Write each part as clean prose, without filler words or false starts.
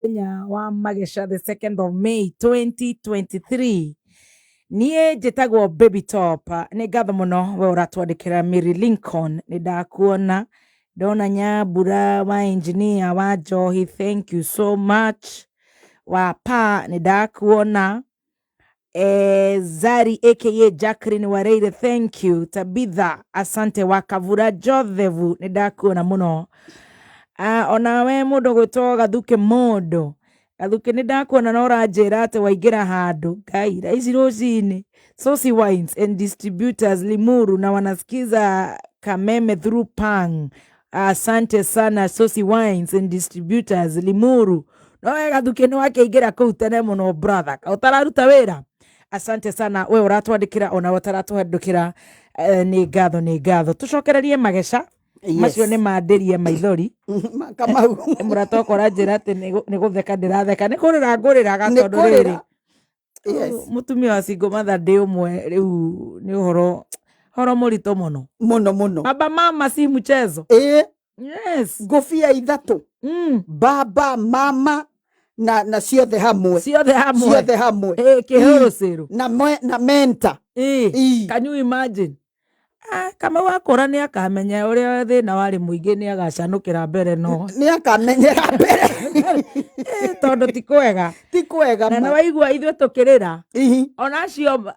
Kenya wa Magesha the 2nd of May 2023 niä njätagwo Baby Top nä ngatho må no we å ratwandä Mary Lincoln nä ndakuona ndona Nyambura wa engineer wa Njohi, thank you so much. Wa pa nä ndakuona Zari aka Jacqueline Wareire, thank you. Tabitha asante. Wa Kavura Jothevu nä ndakuona må no. Ona we mundu gwitwo Gathuke Mondo Gathuke ni ndakuona no ranjira ati waingira handu Ngai raici rucini. Sosi Wines and Distributors Limuru na wanasikiza Kameme through Pang. Asante sana Sosi Wines and Distributors Limuru. No we Gathuke ni wakiingira kuu tene muno brother utararuta wira. Asante sana we uratwandikira ona utaratwandikira ni ngatho tucokererie Magesha. Yes. Macio nä mandärie maithori Kamau mũratokora njĩra atĩ nĩ gũtheka ndĩratheka nĩ kũrĩra ngũrĩraga tondũ rĩrĩ mũtumia wa Single Mother ndĩ ũmwe rĩu nĩ ũhoro mũritũ mũno baba mama si mchezo. Yes, ngũbia ithatũ baba mama na ciothe hamwe kĩhũrũcĩrũ na mentor. Can you imagine? Kama wakora nĩ akamenya ũrĩa thĩna warĩ mũingĩ nĩ agacanũkĩra mbere no nĩ akamenyera mbere tondũ ti kwega na waigua ithuĩ tũkĩrĩra ona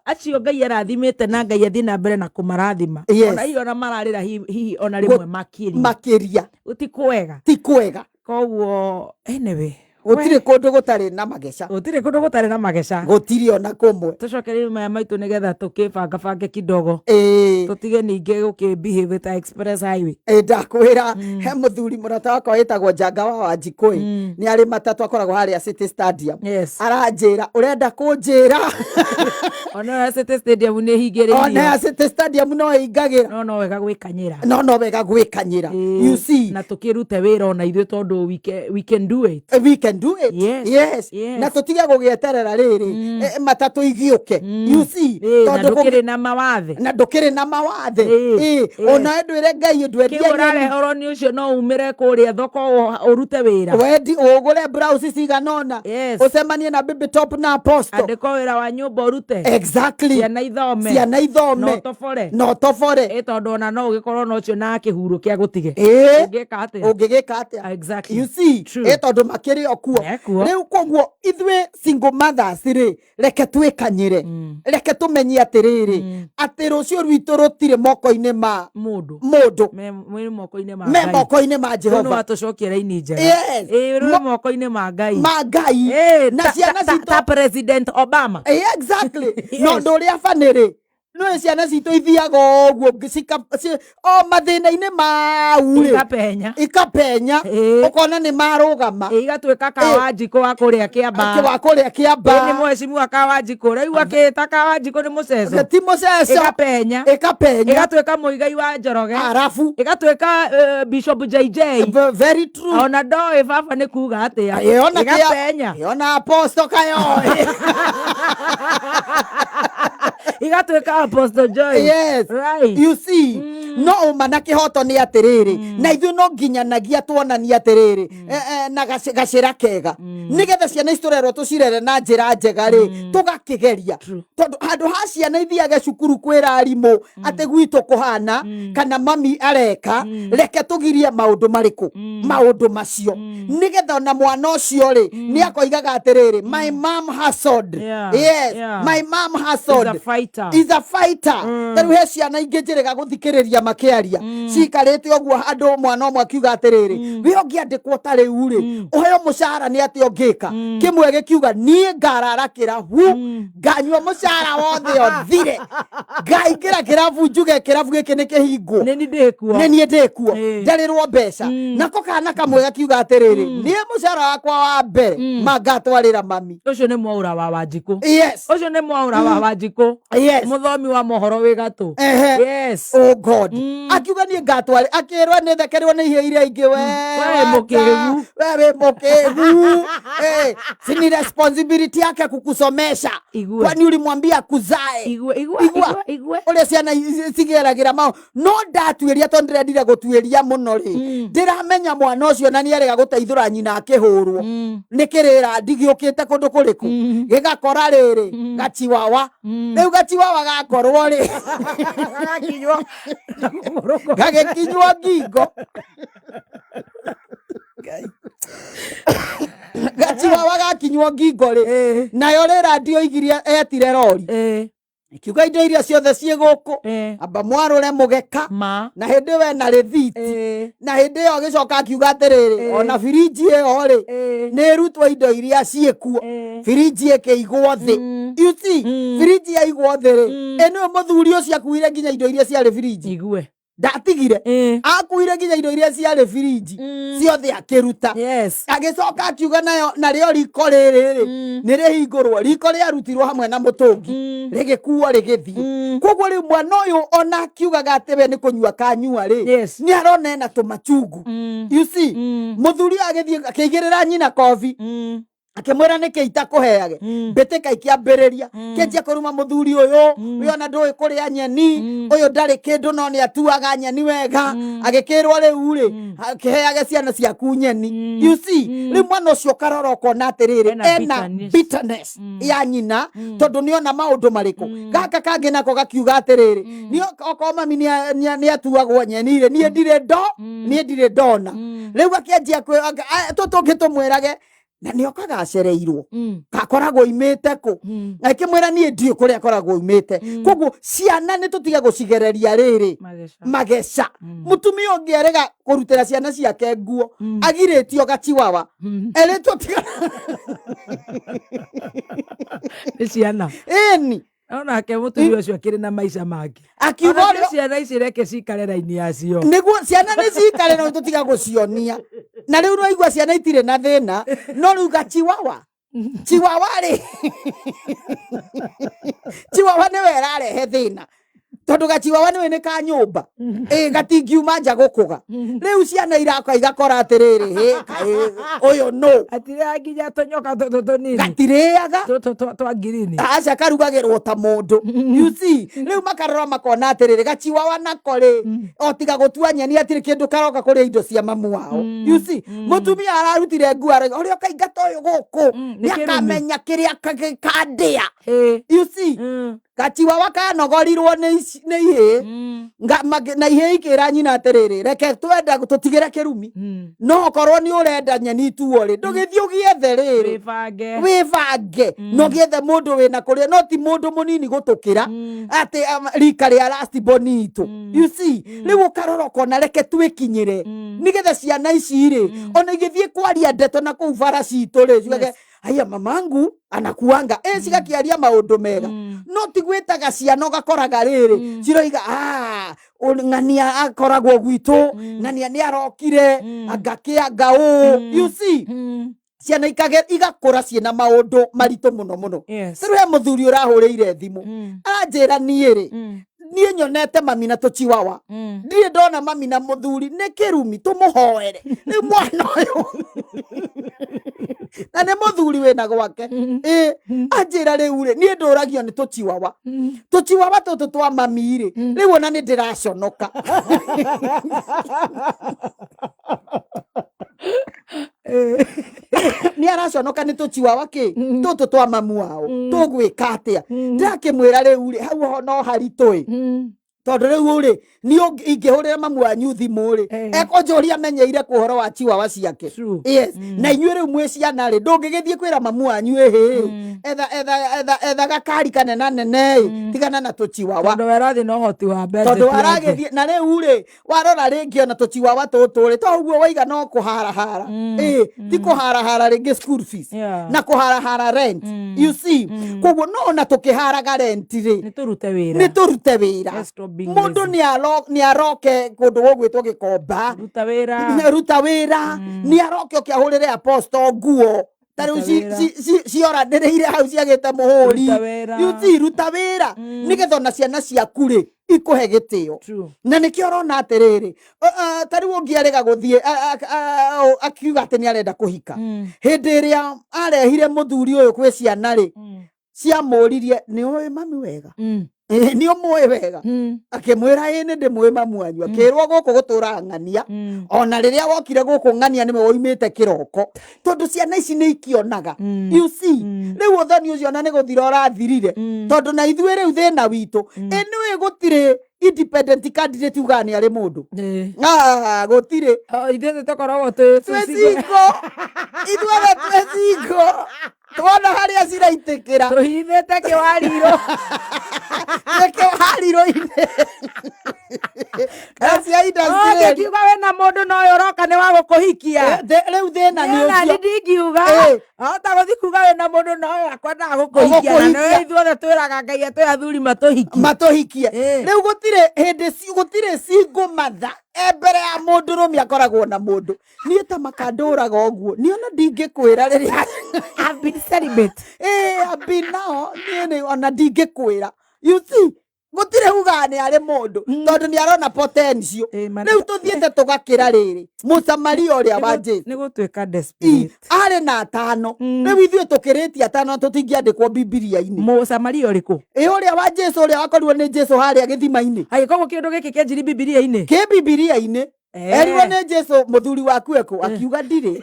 acio Ngai arathimĩte na Ngai athiĩ na mbere na kũmarathima ona hiyo ona mararĩra hihi ona rĩmwe makĩria ti kwega koguo anyway gutire kundu gutari na Magesha gutiri ona kumwe tucokererie maya maitu nigetha tukibanga kidogo tutige ninge gukibehave ta express highway ndakwira he muthuri murata wakwa witagwo Njanga wa Wanjikui ni ari matatu akoragwo haria City Stadium aranjira urenda kunjira ona City Stadium ni hingiririo ona City Stadium no hingagira no wega gwikanyira you see na tukirute wira ona ithuĩ tondu we can do it. Yes. Na tutige gugieterera riri matatu igiuke you see tondu ndukiri na mawathe ona ndwire Ngai ndwendia urare horo ni ucio no umire kuria thoko urute wira wendi ugure blouse ciganona ucemanie na Baby Top na Apostle andiko wira wa nyumba urute exactly ciana ithome no tofore tondu ona no ugikorwo no ucio na kihuru kia gutige ungigika atia exactly you see tondu makiri okuo riu koguo ithuĩ Single Mothers ri reke twikanyire reke tumenye atiriri ati rucio rwitu rutire moko-ini ma mundu me moko-ini ma Jehova no atucokie raini njega moko-ini ma Ngai na ciana ta President Obama exactly no nduria faniri no ciana citũ ithiaga ũguo o mathĩna-inĩ mau ikapenya ũkona nĩ marũgama igatuĩka Kawanjikũ wa kũrĩa Kĩamba nĩ mheshimiwa Kawanjikũ rĩu akĩĩta Kawanjikũ nĩ mũceco ti mũceco ikapenya igatuĩka mũigai wa Njoroge arabu igatuĩka Bishop JJ very true ona ndoĩ baba nĩ kuga atĩa igapenya ona Apostle kayoĩ igatuĩka Apostle Joy. Yes, right. You see, no umana kihoto ni atiriri na ithu no nginyanagia tuonania atiriri na gacira kega nigetha ciana isturerwo tucirere na njira njega ri tugakigeria tondu handu ha ciana ithiage cukuru kwira arimu ati gwitu kuhana kana mami areka reke tugirie maundu mariku maundu macio nigetha na mwana ucio ri ni akoigaga atiriri my mom hustled. My mom hustled is a fighter riu he ciana ingi njirega guthikiriria makiaria cikarite oguo handu mwana omwe akiuga atiriri we ongiandikwo ta riu ri uheo mucara ni ati ongika kimwe gikiuga nie ngararakira hu nganywa mucara wothe othire ngaingira kirabu njuge kirabu giki ni kihingo ni nie ndikuo ndarirwo mbeca nako kana kamwe gakiuga atiriri nie mucara wakwa wa mbere mangatwarira mami ucio ni mwaura wa Wanjikũ ucio ni mwaura wa Wanjikũ muthomi wa mohoro wi gatu oh God akiuga ni ngatware akirwa ni thekerwo ni ihia iria ingi we mukigu sini responsibility yake kukusomesha Igue. Kwani ulimwambia akuzae? Igua. Ule ciana cigeragira mao no ndatuiria to ndirendire gutuiria muno ri ndiramenya mwana ucio na nierega guteithura nyina akihurwo nikirira ndigiukite kundu kuriku gigakora riri gachiwawa riu gachiwawa gakorwo ri gagikinywo ngingo gachiwawa gakinywo ngingo ri nayo ri radio igirie etire rori kiuga indo iria ciothe cie guku amba mwarore mugeka na hindi we na rithiti na hindi yo gicoka akiuga atiriri ona firiji iyo ri ni rutwa indo iria ciekuo firiji ikiigwo thi you see firiji yaigwo thi ri eno muthuri ucio akuire nginya indo iria ciari firiji igue ndatigire akuire nginya indo iria ciari firiji ciothe akiruta agicoka akiuga nayo nario riko riri ni rihingurwo riko riarutirwo hamwe na mutungi rigikuo rigithi koguo ri mwana uyu ona akiugaga atiwe ni kunyua kanyua ri ni arona na tumachungu you see muthuri agithie akigirira nyina kofi akimwira niki itakuheage mbitika ikiambiriria kenjia kuruma muthuri uyu ona ndui kuria nyeni uyu ndari kindu no ni atuaga nyeni wega agikirwo riu ri akiheage ciana ciaku nyeni you see ri mwana ucio karora ukona atiriri ena bitterness ya nyina tondu ni ona maundu mariku gaka kangi nako gakiuga atiriri ni oko mami ni atuagwo nyeni ri ni ndire ndona riu akenjia tutungi tumwirage na ni okagacereirwo gakoragwo imite ku akimwira ni ndio kuria akoragwo imite koguo ciana ni tutige gucigereria riri mageca mutumia ungierega kurutira ciana ciake nguo agiritio gachiwawa ere tutiga ni ciana eni ona ke mutumia ucio akiri na maisha mangi akiuga ciana ici reke cikare raini yacio niguo ciana ni cikare na tutiga gucionia na riu no igua ciana itire na thina no riu gachiwawa chiwawa ri chiwawa ni werarehe thina tondu gachiwawa ni wene ka nyumba gatingiuma nja gukuga riu ciana iraka igakora atiriri uyu no atire nginya tonyoka tunini gatiriaga twa ngirini aca karugagirwo ta mundu you see riu makarora makona atiriri gachiwawa nako ri otiga gutua nyeni atiri kindu karoka kuria indo cia mamu wao you see mutumia ararutire nguara uria kaingata uyu guku niakamenya kiria kandia you see gachiwawa kanogorirwo ni ihe na ihe ikira nyina atiriri reke twenda tutigire kirumi no korwo ni urenda nyeni tuo ri ndugithio giethe riri wibange no giethe mundu wina kuria no ti mundu munini gutukira ati rika ria last bonito you see riu karoro kona reke twikinyire nigethe ciana ici ri ona igithie kwaria ndeto na kuu bara citu ri cigage aya mamangu anakuanga cigakiaria maundu mega no tigwitaga ciana gakoraga riri ciroiga ng'ania akoragwo gwitu ng'ania ni arokire agakianga you see ciana igakura ciena maundu maritu muno riu he muthuri urahurire thimu anjira niiri nie nyonete mami na tuchiwawa ndire ndona mami na muthuri ni kirumi tumuhoere ni mwana uyu na ne muthuri wena gwake anjira riu ri nie nduragio ni tuchiwawa tutu twa mami ri riu ona ni ndiraconoka ni araconoka ni tuchiwawa ki tutu twa mamu wao tugwika atia ndakimwira riu ri hau no haritui tondu riu ri ni ingihurira mamu wanyu thimu ri ekonjuria menyeire kuhoro wa chiwawa ciake yes na inyuĩ riu mwi ciana ri ndungigithie kwira mamu wanyu etha gakari kanena nene tigana na tuchiwawa tondu warathi no hoti wa mbere tondu waragithie na riu ri warora ringi ona tuchiwawa tutu ri to uguo waiga no kuharahara ti kuharahara ringi school fees na kuharahara rent you see koguo no na tukiharaga rent ri ni turute wira mundu ni aroke kundu gugwitwo gikomba ruta wira ni aroke ukiahurire apostle nguo tariu ciora ndereire hau ciagite muhuri yuti ruta wira nigetha na ciana ciaku ri ikuhe gitio na nikio rona atiriri tariu ungiarega guthie akiuga ati ni arenda kuhika hindi iria arehire muthuri uyu kwi ciana ri ciamũririe nĩ ũĩ mami wega nĩ ũmũĩ wega akĩmwĩra ĩ nĩ ndĩmũĩ mamu wanyu akĩrwo gũkũ gũtũra ng'ania ona rĩrĩa wokire gũkũ ng'ania nĩwe woimĩte kĩroko tondũ ciana ici nĩ ikĩonaga you see rĩu ũthoni ũcio ona nĩ gũthira ũrathirire tondũ na ithuĩ rĩu thĩna witũ nĩwĩ gũtirĩ independent candidate uga nĩ arĩ mũndũ gũtirĩ ithuĩ tũkoragwo twĩcingo ithuothe twĩcingo tuona harĩa ciraitĩkĩra tũhithĩte kĩwarirũ kĩwarirũ-inĩ kiuga wĩna mũndũ na ũyũ ũroka nĩ wa gũkũhikia rĩu thĩna nĩ ũcio ndingiuga ahota gũthi kuga wĩna mũndũ na ũyũ akwendaga gũkũhikia na nĩwe ithuothe twĩraga Ngai atwe athuri matũhikie rĩu gũtirĩ hĩndĩ gũtirĩ cingũmatha mbere ya mũndũ rũmi akoragwo na mũndũ niĩ ta makandũraga ũguo niĩ ona ndingĩkwĩra rĩrĩa abinao niĩ ona ndingĩkwĩra you see gũtirĩ uga nĩ arĩ mũndũ tondũ nĩ arona potential rĩu tũthiĩte tũgakĩra rĩrĩ mũsamaria ũrĩa wa Jesu nĩ gũtuĩka desperate arĩ na atano rĩu ithuĩ tũkĩrĩtie atano tũtingĩandĩkwo bibilia-inĩ mũsamaria ũrĩkũ ũrĩa wa Jesu ũrĩa wakorirwo nĩ Jesu harĩa gĩthima-inĩ koguo kĩndũ gĩkĩ kĩanjiri bibilia-inĩ bibilia-inĩ erirwo nĩ Jesu mũthuri waku eko akiuga ndirĩ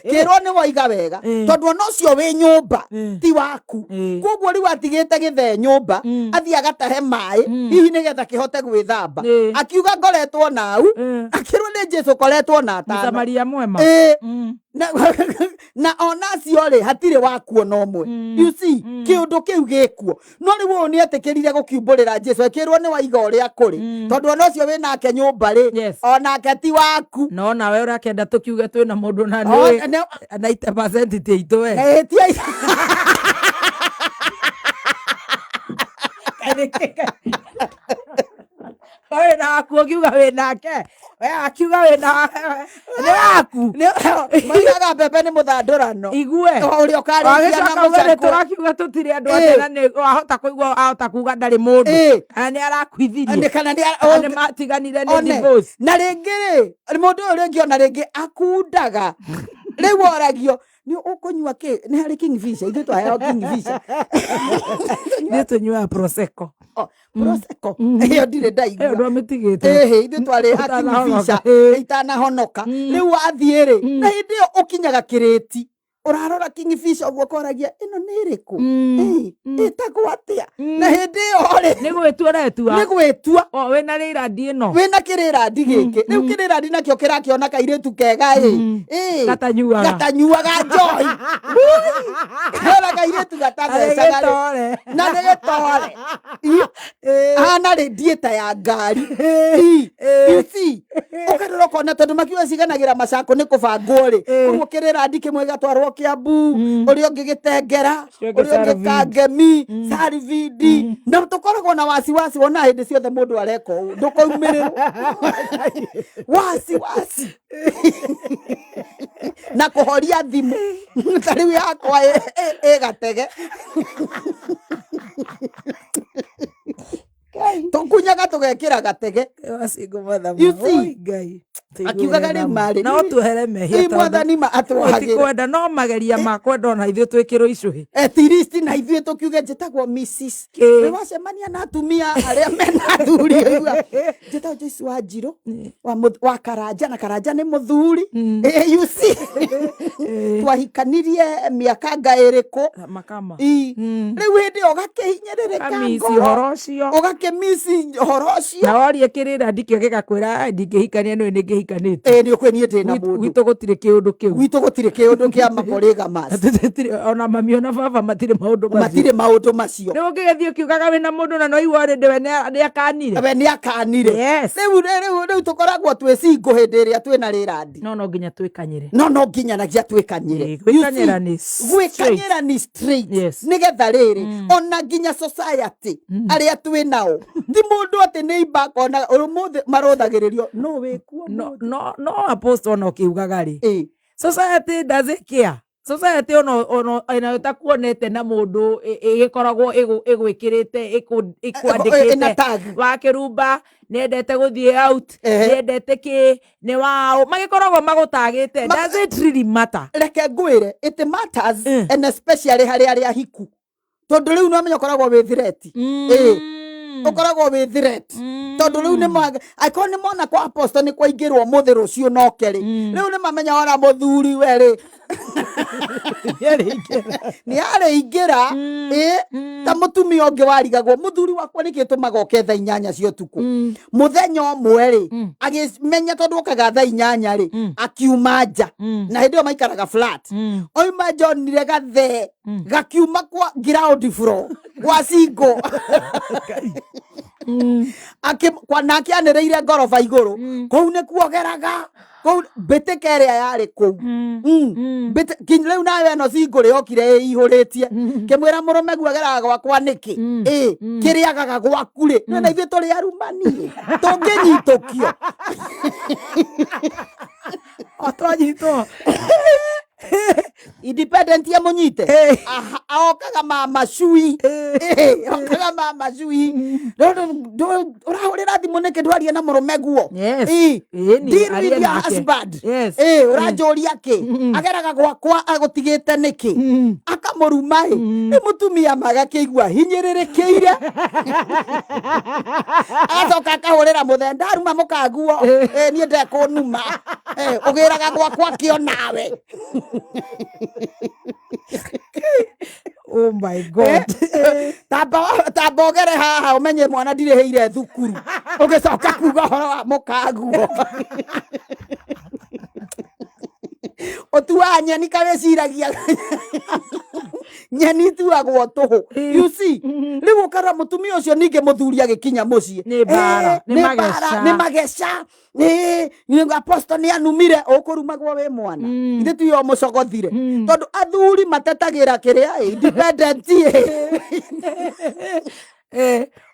kĩrwo nĩ waiga wega tondũ ona ũcio wĩ nyũmba ti waku koguo rĩu atigĩte gĩthee nyũmba athiĩ agatahe maĩ hihi nĩgetha kĩhote gwĩthamba akiuga ngoretwo nau akĩrwo nĩ Jesu koretwo na atano Mũsamaria mwema na ona acio rĩ hatirĩ wakuona ũmwe you see kĩũndũ kĩu gĩkuo no rĩu ũyũ nĩ etĩkĩrire gũkiumbũrĩra Jesu akĩrwo nĩ waiga ũrĩa kũrĩ tondũ ona ũcio wĩ nake nyũmba rĩ onake ti waku no nawe ũrakenda tũkiuge twĩna mũndũ na nĩ 90% ti aitũ we wĩna waku ũkiuga wĩnake akiuga wĩna nĩ waku moigaga mbembe nĩ mũthandũrano igue ũrĩa ũkarĩkia na mũcakwe tũrakiuga tũtirĩ andũ atĩ na nĩ wahota kũigua ahota kuga ndarĩ mũndũ nĩ arakuithirie kana nĩ matiganire nĩ divorce na rĩngĩ rĩ mũndũ ũyũ rĩngĩ ona rĩngĩ akundaga rĩu oragio nĩ ũkũnyua kĩ nĩ harĩ Kingfisher ithuĩ twaheo Kingfisher nĩ tũnyuaga Prosecco ĩyo ndirĩ ndaigua ndwamĩtigĩte ithuĩ twarĩ Kingfisher itanahonoka rĩu wathiĩ rĩ na hĩndĩ ĩyo ũkinyaga kĩrĩti ũrarora Kingfisher ũguo koragia ĩno nĩ ĩrĩkũ ĩtagwo atĩa na hĩndĩ ĩyo rĩ nĩ gwĩtua ũretua nĩ gwĩtua wĩna rĩrandi ĩno wĩna kĩrĩrandi gĩkĩ rĩu kĩrĩrandi nakĩo kĩrakĩona kairĩtu kega gatanyuaga njohi hera kairĩtu gatathecaga na nĩ gĩtore hana radiator ya ngari ũkarora ũkona tondũ makiuga ciganagĩra macako nĩ kũbangwo rĩ koguo kĩrĩrandi kĩmwe gatwarwo Kiambu ũrĩa ũngĩ Gĩtengera ũrĩa ũngĩ Kangemi Sarivindi na tũkoragwo na wasiwasi wona hĩndĩ ciothe mũndũ areka ũũ ndũkaumĩrĩrwo wasiwasi na kũhoria thimũ ta rĩu yakwa ĩgatege tũkunyaga tũgekĩra gatege akiugaga rĩu marĩ no tũhere mehia mwathani atwahagĩra no mageria makwenda ona ithuĩ twĩkĩrwo icũhĩ at least na ithuĩ tũkiuge njĩtagwo Mrs. wacemania na atumia arĩa mena athuri njĩtagwo Joyce Wanjirũ wa Karanja na Karanja nĩ mũthuri you see twahikanirie mĩaka ĩrĩkũ makama rĩu hĩndĩ ĩyo ũgakĩhinyĩrĩrĩka ũgakĩmisi horo ũcio na worie kĩrĩra ndikĩo gĩgakwĩra ndingĩhikania nĩ nĩngĩhikanĩte nĩ ũkwĩniĩ ndĩna mũndũ gwitũ gũtirĩ kĩũndũ kĩu gwitũ gũtirĩ kĩũndũ kĩa mapolygamous ona mami ona baba matirĩ maũndũ macio rĩu ũngĩgĩthiĩ ũkiugaga wĩna mũndũ na no igua rĩndĩ we nĩ akanire rĩu tũkoragwo twĩ single hĩndĩ ĩrĩa twĩna rĩrandi no nginya twĩkanyĩre no nginyanagia twĩkanyĩre gwĩkanyĩra nĩ straight nĩgetha rĩrĩ ona nginya society arĩa twĩ nao ti mũndũ atĩ nĩ ibakona ũmũthĩ marũthagĩrĩrio no wĩkuo no apostle no kiugaga rĩ society does it care society ono ina takuonete na mundu igikoragwo igwikirite ikwandikite wa kirumba nendete guthie out nendete ki ni wao magikoragwo magutagite. Does it really matter? Reke ngwire it matters and especially hari aria hiku tondu riu no menya koragwo wi threat ukoragwo wi threat tondu riu ni aiko ni mona kwa apostle ni kwaingirwo muthi rucio nokeri riu ni mamenya ora muthuri weri ni aringira ta mutumia ungi warigagwo muthuri wakwa nikitumaga oke thaa 8 cia utuku muthenya umwe ri agimenya tondu okaga thaa 8 ri akiuma nja na hindi yo maikaraga flat oima jonire gathe gakiuma kwa ground floor kwa singo kwa nake anireire ngoroba iguru kou ni kuogeraga kou mbitike ĩrĩa yarĩ kou mbitike rĩu nawe no cingũrĩ yokire ĩihũrĩtie kĩmwĩra mũrũme guogeraga gwakwa nĩkĩ kĩrĩagaga gwaku rĩ na ithuĩ tũrĩ arumani tũngĩnyitũkio twanyitwo independent ya munyite aokaga mama cui okaga mama cui urahurira thimu niki ndwarie na murume guo deal with your husband urajoria ki ageraga gwakwa agutigite niki akamuruma ni mutumia magakiigua hinyiririkiire atoka akahurira muthe ndaruma mukaguo nie ndekunuma ugiraga gwakwa kio nawe. Oh my God. Tabogere haha umenye mwana ndireheire thukuru ugicoka kuga horo wa mukaguo otuwa nyeni kaweciragia nyeni tuagwo tuhu you see riu ukara mutumia ucio ninge muthuri agikinya mucii ni magesha ni apostle ni anumire ukurumagwo we mwana ithe tu yo mucogothire tondu athuri matetagira kiria independent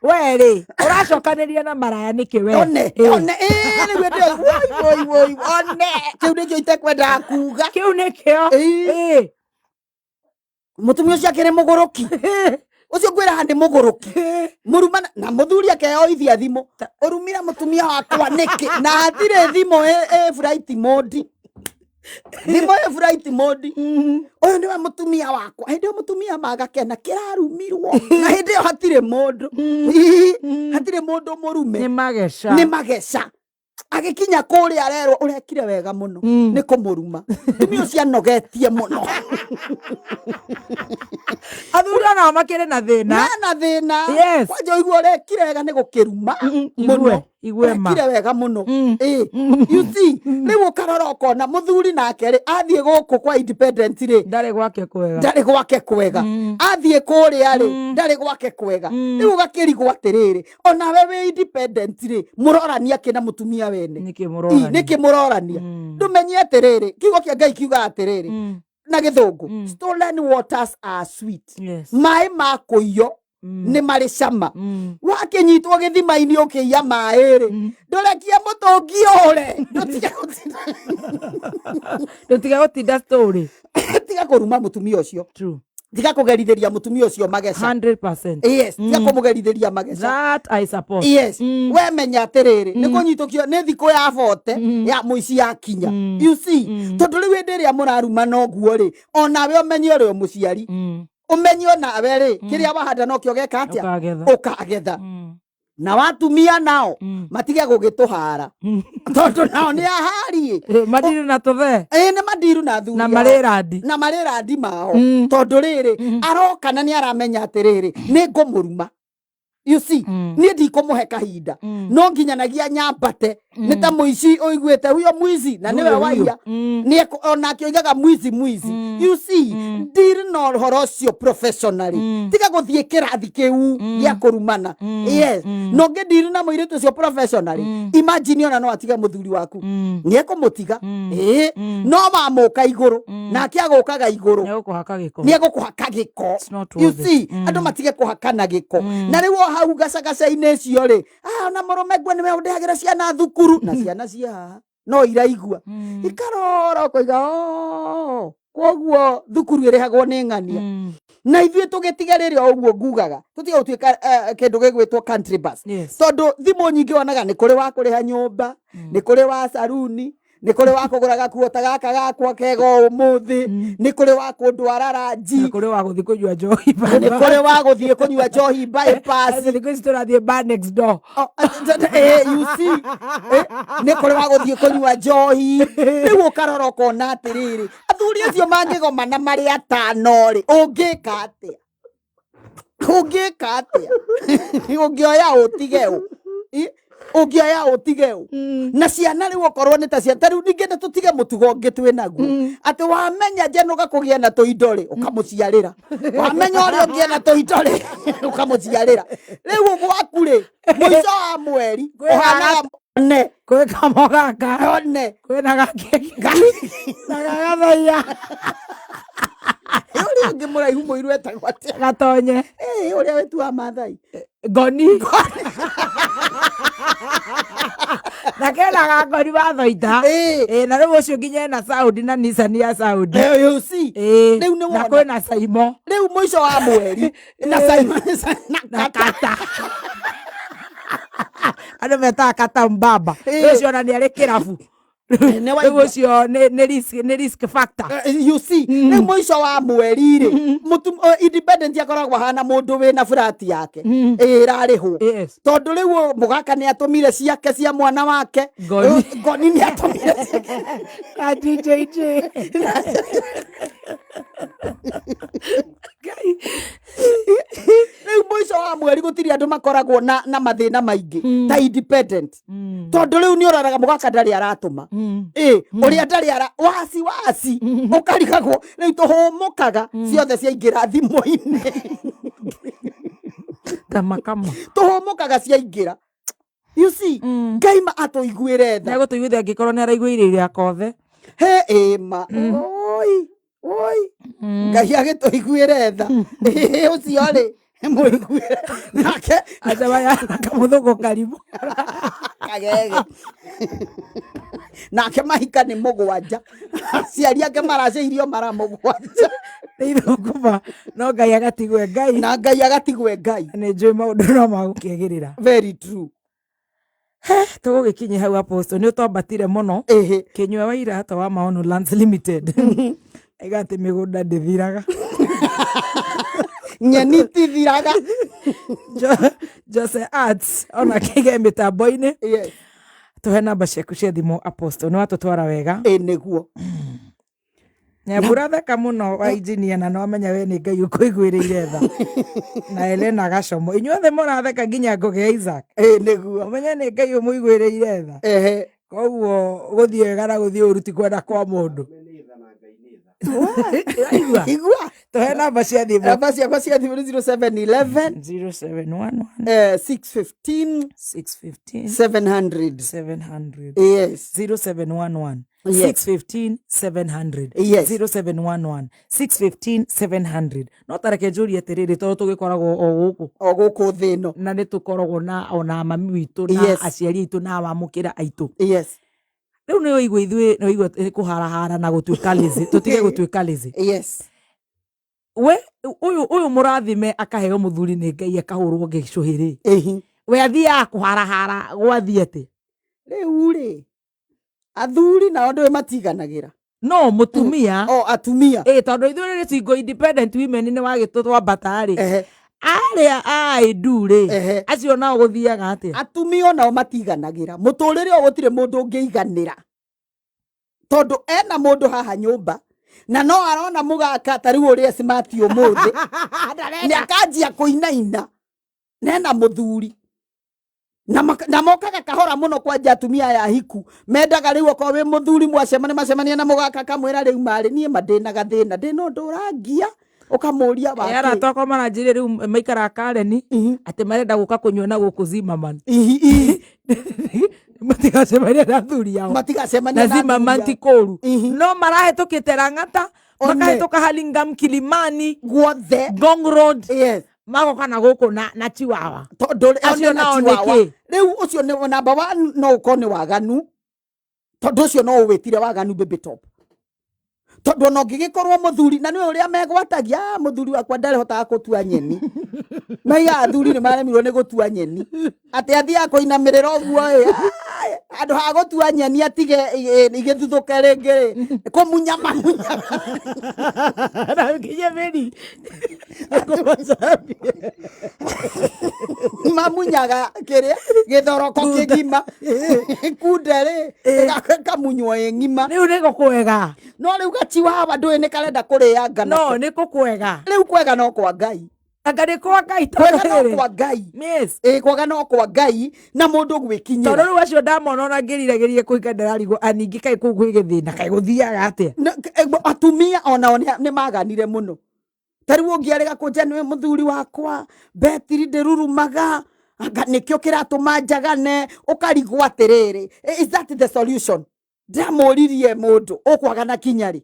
weri uracokaniria na maraya niki we one woi kiu nikio itekwenda kuga kiu nikio mutumia ucio akiri muguruki ucio ngwira handi muguruki muruma na muthuri akeoithia thimu urumira mutumia wakwa niki na athire thimu flight mode thimu flight mode oyo ndiwa mutumia wakwa hindi mutumia magakena kirarumirwo na hindi hatire mundu murume ni magesha agikinya kuri arerwo urekire wega muno ni kumuruma tumio cia nogetie muno athura na makire na thina kwajo igwo urekire wega ni gukiruma muno igwema wega muno you see ni gukarora ukona muthuri nake ri athie guku kwa independent ri ndari gwake kwega athie kuri ari ndari gwake kwega ni ugakirigwo atiriri ona wewe independent ri murorania kina mutumia wene niki murorania ndumenye atiriri kiugo kia Ngai kiuga atiriri na githungu stolen waters are sweet mai makuyo ni mari cama wakinyitwo githima-ini ukiia mairi ndurekie mutungi ure ndutiga gutinda story tiga kuruma mutumia ucio tiga kugerithiria mutumia ucio magesha 100%. Yes tiga kumugerithiria magesha that I support. Yes we menya atiriri ni kunyitukio ni thiku ya vote ya muici ya kinya you see tondu riu hindi ria muraruma no guo ri onawe umenye uri muciari umenyo nawe ri kiria wahanda no kio geka atia ukagetha na watumia nao matige gugituhara tondu nao ni ahari madiru na tuthe ni madiru na thuri na mareradi mao tondu riri arokana ni aramenya atiriri ni ngumuruma you see ni ndikumuhe kahinda no nginyanagia nyambate ni ta muici oigwete huyo mwizi na niwe waiya ni ona kioigaga mwizi you see deal no horocio professionally tiga guthie kirathi kiu ya kurumana yes no nge deal na muiritu ucio professionally imagine ona no atiga muthuri waku ni ekumutiga no mamuka iguru na akiagukaga iguru ni egukuhaka giko you see andu matige kuhakana giko na riwo hau gacagaca-inĩ cio rĩ na mũrũme ngwe nĩwe ũndehagira ciana thukuru na ciana cia no iraigua ikarora ũkoiga koguo thukuru irihagwo ni ng'ania na ithuĩ tũgĩtigarĩre o ũguo ngugaga tũtiga gũtuĩka kĩndũ gĩgwĩtwo country bus tondũ thimũ nyingĩ wonaga nĩ kũrĩ wa kũrĩha nyũmba nĩ kũrĩ wa saruni nĩ kũrĩ wa kũgũra gakuo ta gaka gakwa kega ũmũthĩ nĩ kũrĩ wa kũndwara ranji nĩ kũrĩ wa gũthiĩ kũnyua njohi nĩ kũrĩ wa gũthiĩ kũnyua njohi bypass thikũ ici tũrathiĩ bar next door you see nĩ kũrĩ wa gũthiĩ kũnyua njohi rĩu ũkarora ũkona atĩrĩrĩ athuri acio mangĩgomana marĩ atano-rĩ ũngĩka atĩa ũngĩoya ũtige ũ ũngĩoya ũtige ũ na ciana rĩu okorwo nĩ ta ciana rĩu ningĩ tũtige mũtugo ũngĩ twĩ naguo atĩ wamenya Njenũga kũgĩa na tũindo-rĩ ũkamũciarĩra wamenya ũrĩa ũngĩe na tũindo-rĩ ũkamũciarĩra rĩu gwaku-rĩ mũico wa mweri ũhanaga ne kwĩ kamo gaka one kwĩna gakeki na gagathaia ũrĩa ũngĩ mũraihu mũirũ etagwo atĩa gatonye ũrĩa wetu wa Maathai ngoni na kena gakoni wathoita na rĩu ũcio nginya ena sound na Nissan ya sound you see rĩu nĩ na kwĩna Saimo rĩu mũico wa mweri na Saimo na kata andũ metaga kata mbamba ũcio na nĩ arĩ kĩrabu rĩu ũcio nĩ risk factor you see rĩu mũico wa mweri-rĩ independent akoragwo hana mũndũ wĩna flat yake ĩrarĩhwo tondũ rĩu mũgaka nĩ atũmire ciake cia mwana wake ngoni nĩ atũmire na JJ rĩu mũico wa mweri gũtirĩ andũ makoragwo na mathĩna maingĩ ta independent tondũ rĩu nĩ ũroraga mũgaka ndarĩ aratũma ũrĩa ndarĩ wasi ũkarigagwo rĩu tũhũmũkaga ciothe ciaingĩra thimũ-inĩ tamakama tũhũmũkaga ciaingĩra you see Ngai atũiguĩre tha nĩagũtũiguithia angĩkorwo nĩ araiguire iria kothe ma oi Ngai agĩtũiguĩre tha ũcio-rĩ mũiguĩre nake acabaya kamũthũkũ karibu kagege nake mahika nĩ mũgwanja aciari ake maracĩirio mara mũgwanja nĩithũkũma no Ngai agatigwe Ngai na Ngai agatigwe Ngai nĩ njũĩ maũndũ no magũkĩagĩrĩra very true tũgũgĩkinyia hau Apostle nĩ ũtwambatire mũno Kĩnyua wa Irata wa Maono Lands Limited aiga atĩ mĩgũnda ndĩthiraga nyeni tithiraga Jose Arts ona kĩige mĩtambo-inĩ tũhe namba ciaku cia thimũ Apostle nĩ watũtwara wega nĩguo Nyamburatheka mũno wa engineer na no amenya we nĩ Ngai ũkũiguĩrĩire tha na Elena Gacomo inyuothe mũratheka nginya Ngũgĩ Isaac nĩguo ũmenye nĩ Ngai ũmũiguĩrĩire tha koguo gũthiĩ wega na gũthiĩ ũru ti kwenda kwa mũndũ igua tũhe namba cia thimũ namba ciakwa cia thimũ nĩ 0711 615 700 yes 0711 615 700 0711 615 700 no tareke njũrie atĩrĩrĩ tondũ tũgĩkoragwo o gũkũ thĩ ĩno na nĩ tũkoragwo na ona mami witũ na aciari aitũ na amamũkĩra aitũ rĩu nĩ ũigua ithuĩ nĩ ũigua kũharahara na gũtuĩka lazy tũtige gũtuĩka lazy we ũyũ mũrathime akaheo mũthuri nĩ Ngai akahũrwo gĩcũhĩ-rĩ we athiaga kũharahara gwathiĩ atĩ rĩu-rĩ athuri nao ndĩwe matiganagĩra no mũtumia atumia tondũ ithuĩ rĩ single independent women nĩ wagĩtũtwambata-rĩ arĩa aĩndu-rĩ acio nao gũthiaga atĩa atumia nao matiganagĩra mũtũrĩre o gũtirĩ mũndũ ũngĩiganĩra tondũ ena mũndũ haha nyũmba na no arona mũgaka ta rĩu ũrĩa smart ũmũthĩ nĩ akanjia kũinaina nena mũthuri na mokaga kahora mũno kwanja atumia ya hiku mendaga rĩu okorwo wĩ mũthuri macemania na mũgaka kamwĩra rĩu marĩ niĩ mandĩnaga thĩna ndĩna ũndũ ũrangia ũkamũria wake arata akwa maranjĩrĩ rĩu maikara Kareni atĩ marenda gũka kũnyua na gũkũ Zimmerman matigacemania na athuri ao matigacemania na Zimmerman ti kũũru no marahĩtũkĩte Lang'ata makahĩtũka Hurlingham Kilimani guothe Ngong Road magoka na gũkũ na Chiwawa acio nao nĩkĩ rĩu ũcio nĩ namba wa no ũkorwo nĩ waganu tondũ ũcio no ũwĩtire waganu baby top tondu no ngigikorwo muthuri na niwe uria megwatagia muthuri wakwa ndare hotaga gutua nyeni maiga athuri ni maremirwo ni gutua nyeni ati athia kuinamirira uguo andu ha gutua nyeni atige igithuthuke ringi kumunya mamunya na nginya meri mamunyaga kiria githoroko kigima kundere kamunywo ngima riu niko kwega no riu gachiwawa ndui ni karenda kuria ngano no niko kwega riu kwega no kwa Ngai anga ni kwa Ngai kwega no kwa Ngai yes kwega no kwa Ngai na mundu gwikinyira tondu riu acio ndamona ona ngiriragiria kuika ndararigwo aningi kai kuu kwi githina kai guthiaga atia atumia ona ni maganire muno tariu ungiarega kunja niwe muthuri wakwa betiri ndirurumaga anga nikio kiratuma njagane ukarigwo atiriri is that the solution ndamuririe mundu ukwaga na kinyari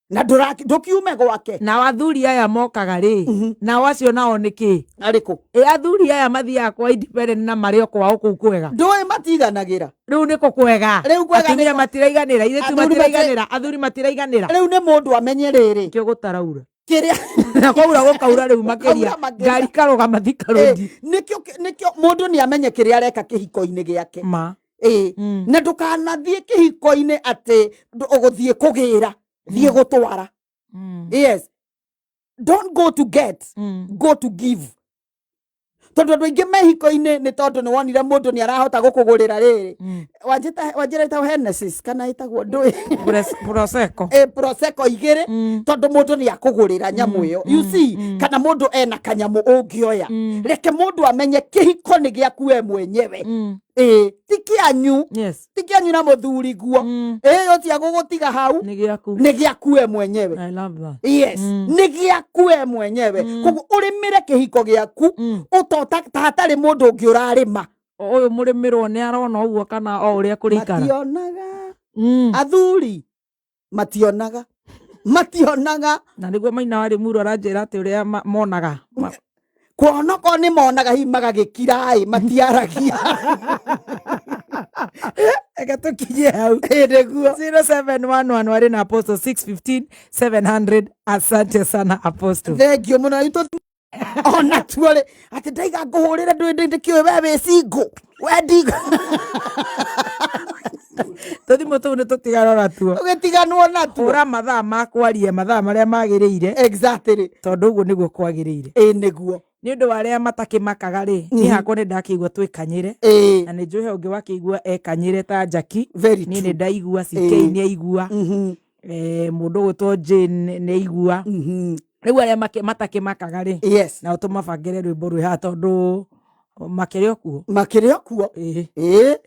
na ndukiume gwake na athuri aya mokaga ri na acio nao niki ariku athuri aya mathiaga kwa independent na mario kwao kuu kwega ndui matiganagira riu niko kwega riu kwega atumia matiraiganira ithe matiraiganira athuri matiraiganira riu ni mundu amenye riri kio gutaraura kiria na kwaura gukaura riu makiria ngari karoga mathikarudi nikio mundu ni amenye kiria areka kihiko-ini giake ma na ndukanathie kihiko-ini ati uguthie kugira thie gutwara yes don't go to get go to give tondu andu aingi mehiko-ini ni tondu ni wonire mundu ni arahota gukugurira riri wanjira ita Genesis kana itagwo ndui prosecco prosecco igire tondu mundu ni akugurira nyamu iyo you see kana mundu ena kanyamu ungioya reke mundu amenye kihiko ni giaku we mwenyewe tikianyu yes tikianyu na muthuri guo utia gugutiga hau ni giaku we mwenyewe I love that yes ni giaku we mwenyewe koguo urimire kihiko giaku utota hatari mundu ungi urarima uyu murimirwo ni arona uguo kana o uria kurikara mationaga athuri mationaga na niguo maina wari muru aranjira ati uria monaga kwonoko ni monaga himaga gikirai matiaragia ega tukinye hau niguo 0711 wari na Apostle 615 700 asante sana Apostle thengio muno itu ona tuole ati ndaiga nguhurire ndui kiwe wewe singo wendi tuthimo tu ni tutigarora tuo ugitiganwo na tuo ura mathaa makwaria mathaa maria magiriire exactly tondu uguo niguo kwagiriire niguo ni undu wa aria matakimakaga ri ni hakwa ni ndakigua twikanyire na ni njuhe ungi wakigua ekanyire ta Jackie ni ni ndaigua CK ni aigua mundu gwitwo Jane ni aigua riu aria matakimakaga ri yes na utumabangire rwimbo rwi ha tondu makiri okuo yes